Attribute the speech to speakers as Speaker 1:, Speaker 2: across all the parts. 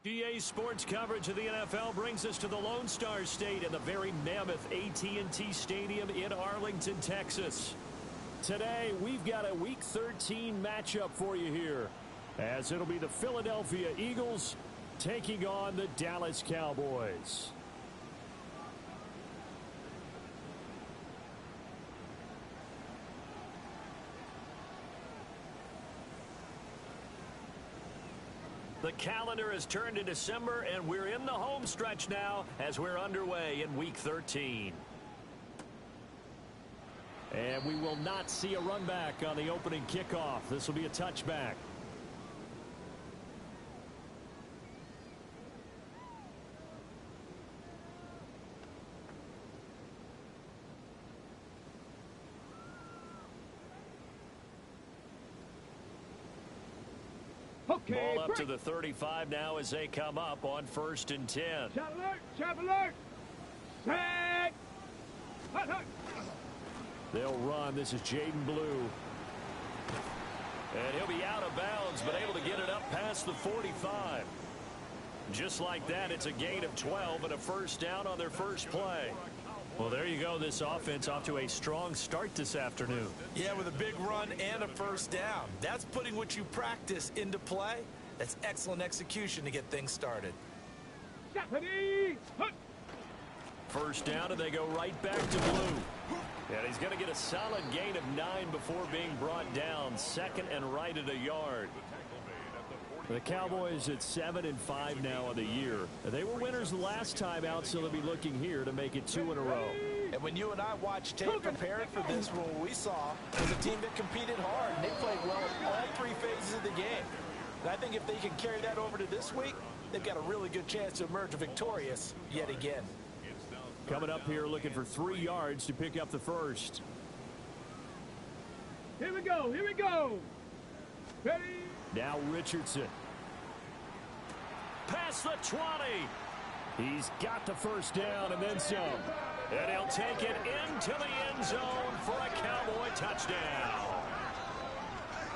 Speaker 1: GA Sports coverage of the NFL brings us to the Lone Star State and the very mammoth AT&T Stadium in Arlington, Texas. Today, we've got a Week 13 matchup for you here, as it'll be the Philadelphia Eagles taking on the Dallas Cowboys. The calendar has turned to December, and we're in the home stretch now as we're underway in Week 13. And we will not see a run back on the opening kickoff. This will be a touchback.
Speaker 2: Okay,
Speaker 1: ball up to the 35 now as they come up on 1st and 10.
Speaker 2: Chap alert! Chap alert! Set! Hut, hut.
Speaker 1: They'll run. This is Jaden Blue. And he'll be out of bounds, but able to get it up past the 45. Just like that, it's a gain of 12 and a first down on their first play. Well, there you go. This offense off to a strong start this afternoon.
Speaker 3: Yeah, with a big run and a first down. That's putting what you practice into play. That's excellent execution to get things started.
Speaker 1: First down, and they go right back to Blue. And he's going to get a solid gain of 9 before being brought down. 2nd and right at a yard. The Cowboys at 7-5 now on the year. They were winners the last time out, so they'll be looking here to make it 2 in a row.
Speaker 3: And when you and I watched tape preparing for this, what we saw was a team that competed hard, and they played well in all 3 phases of the game. And I think if they can carry that over to this week, they've got a really good chance to emerge victorious yet again.
Speaker 1: Coming up here looking for 3 yards to pick up the first.
Speaker 2: Here we go. Here we go. Ready?
Speaker 1: Now Richardson. Past the 20. He's got the first down and then some. And he'll take it into the end zone for a Cowboy touchdown.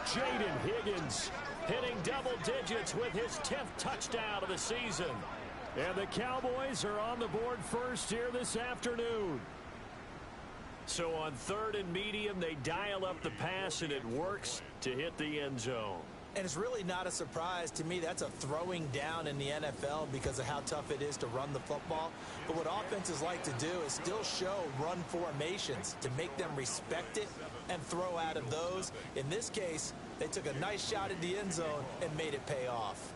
Speaker 1: Jaden Higgins hitting double digits with his 10th touchdown of the season. And the Cowboys are on the board first here this afternoon. So on 3rd and medium, they dial up the pass, and it works to hit the end zone.
Speaker 3: And it's really not a surprise to me. That's a throwing down in the NFL because of how tough it is to run the football. But what offenses like to do is still show run formations to make them respect it and throw out of those. In this case, they took a nice shot at the end zone and made it pay off.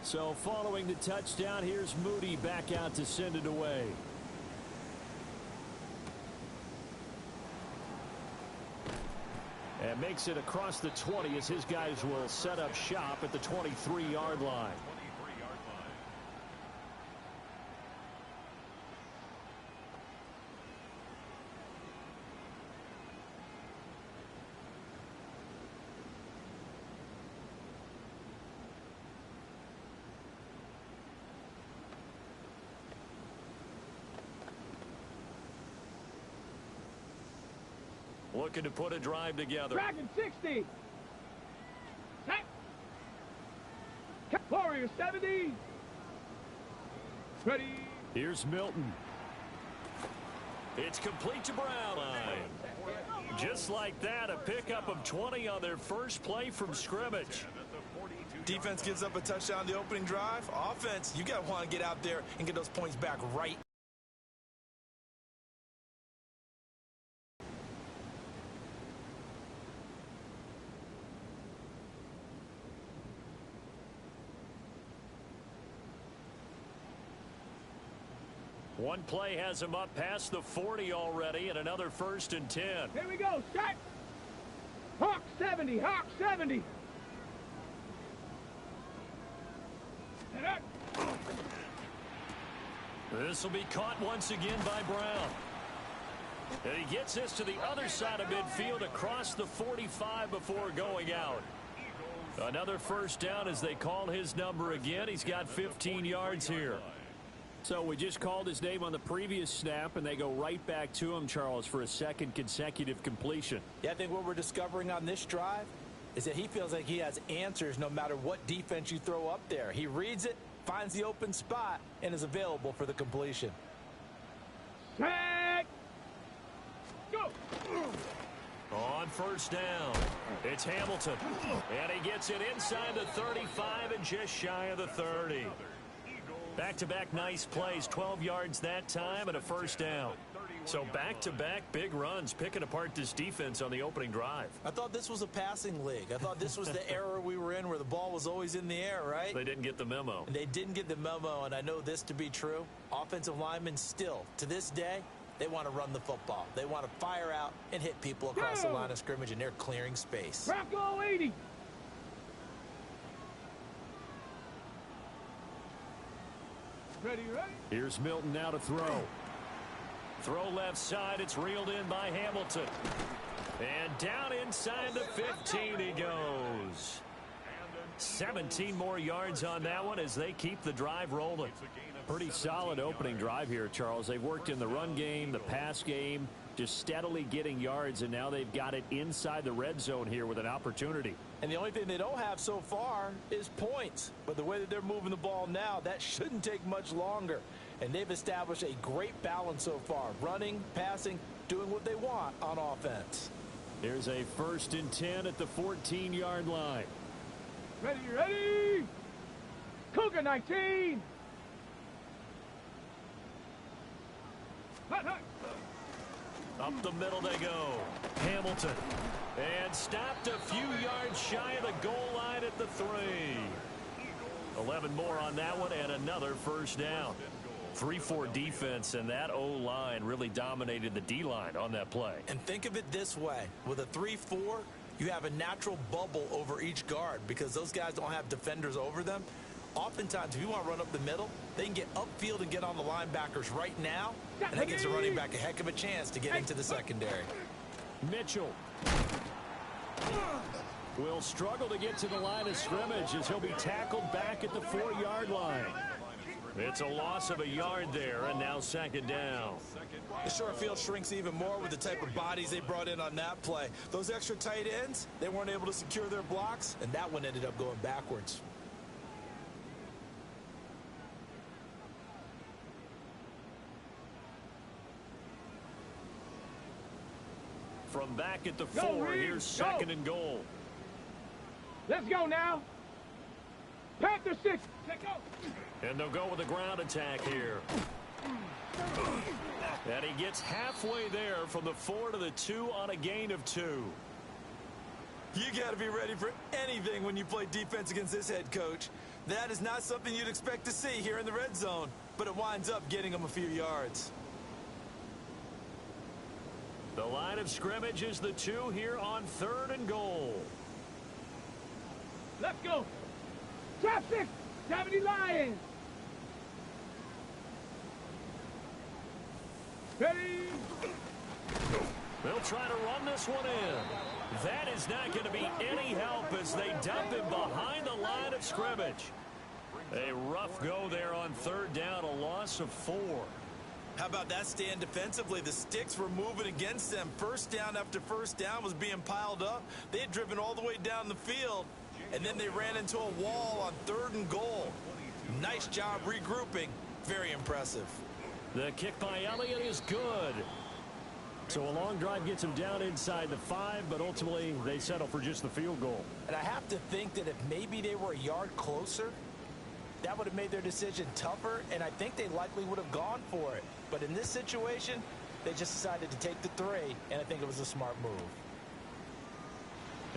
Speaker 1: So following the touchdown, here's Moody back out to send it away. And makes it across the 20 as his guys will set up shop at the 23-yard line. Looking to put a drive together.
Speaker 2: Dragon 60. Warrior 70. Ready.
Speaker 1: Here's Milton. It's complete to Brown. Just like that, a pickup of 20 on their first play from scrimmage.
Speaker 3: Defense gives up a touchdown the opening drive. Offense, you got to want to get out there and get those points back right.
Speaker 1: One play has him up past the 40 already, and another 1st and 10.
Speaker 2: Here we go. Set. Hawk 70. Hawk 70.
Speaker 1: This will be caught once again by Brown. And he gets this to the other side of midfield across the 45 before going out. Another first down as they call his number again. He's got 15 yards here. So we just called his name on the previous snap, and they go right back to him, Charles, for a 2nd consecutive completion.
Speaker 3: Yeah, I think what we're discovering on this drive is that he feels like he has answers no matter what defense you throw up there. He reads it, finds the open spot, and is available for the completion.
Speaker 2: Set. Go.
Speaker 1: On first down, it's Hamilton. And he gets it inside the 35 and just shy of the 30. Back-to-back nice plays, 12 yards that time and a first down. So back-to-back big runs, picking apart this defense on the opening drive.
Speaker 3: I thought this was a passing league. I thought this was the era we were in where the ball was always in the air, right?
Speaker 1: They didn't get the memo.
Speaker 3: And they didn't get the memo, and I know this to be true. Offensive linemen still, to this day, they want to run the football. They want to fire out and hit people across the line of scrimmage, and they're clearing space.
Speaker 2: Bronco 80. Ready, ready.
Speaker 1: Here's Milton now to throw. Throw left side. It's reeled in by Hamilton. And down inside the 15 he goes. 17 more yards on that one as they keep the drive rolling. Pretty solid opening drive here, Charles. They've worked in the run game, the pass game, just steadily getting yards, and now they've got it inside the red zone here with an opportunity.
Speaker 3: And the only thing they don't have so far is points. But the way that they're moving the ball now, that shouldn't take much longer. And they've established a great balance so far. Running, passing, doing what they want on offense.
Speaker 1: Here's a 1st and 10 at the 14-yard line.
Speaker 2: Ready, ready. Cougar 19. Hut, hut.
Speaker 1: Up the middle they go. Hamilton. And stopped a few yards shy of the goal line at the 3. 11 more on that one and another first down. 3-4 defense, and that O-line really dominated the D-line on that play.
Speaker 3: And think of it this way. With a 3-4, you have a natural bubble over each guard because those guys don't have defenders over them. Oftentimes, if you want to run up the middle, they can get upfield and get on the linebackers right now, and that gives the running back a heck of a chance to get into the secondary.
Speaker 1: Mitchell will struggle to get to the line of scrimmage as he'll be tackled back at the 4-yard line. It's a loss of a yard there, and now 2nd down.
Speaker 3: The short field shrinks even more with the type of bodies they brought in on that play. Those extra tight ends, they weren't able to secure their blocks, and that one ended up going backwards.
Speaker 1: From back at the 4, here's 2nd and goal.
Speaker 2: Let's go now. Panther 6. Let's go.
Speaker 1: And they'll go with a ground attack here. And he gets halfway there from the 4 to the 2 on a gain of 2.
Speaker 3: You got to be ready for anything when you play defense against this head coach. That is not something you'd expect to see here in the red zone, but it winds up getting him a few yards.
Speaker 1: The line of scrimmage is the 2 here on 3rd and goal.
Speaker 2: Let's go. Trap 6. 70 Lions. Ready.
Speaker 1: They'll try to run this one in. That is not going to be any help as they dump him behind the line of scrimmage. A rough go there on 3rd down, a loss of 4.
Speaker 3: How about that stand defensively? The sticks were moving against them. First down after first down was being piled up. They had driven all the way down the field, and then they ran into a wall on 3rd and goal. Nice job regrouping. Very impressive.
Speaker 1: The kick by Elliott is good. So a long drive gets them down inside the 5, but ultimately they settle for just the field goal.
Speaker 3: And I have to think that if maybe they were a yard closer, that would have made their decision tougher, and I think they likely would have gone for it. But in this situation, they just decided to take the 3, and I think it was a smart move.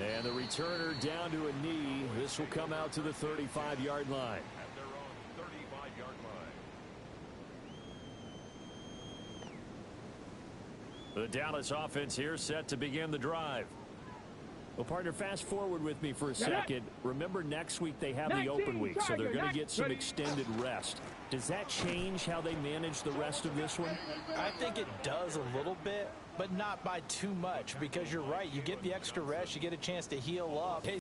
Speaker 1: And the returner down to a knee. This will come out to the 35-yard line.
Speaker 4: At their own 35-yard line.
Speaker 1: The Dallas offense here set to begin the drive. Well, partner, fast forward with me for a second. Remember, next week they have the open week, so they're going to get some extended rest. Does that change how they manage the rest of this one?
Speaker 3: I think it does a little bit, but not by too much, because you're right. You get the extra rest. You get a chance to heal up. Hey,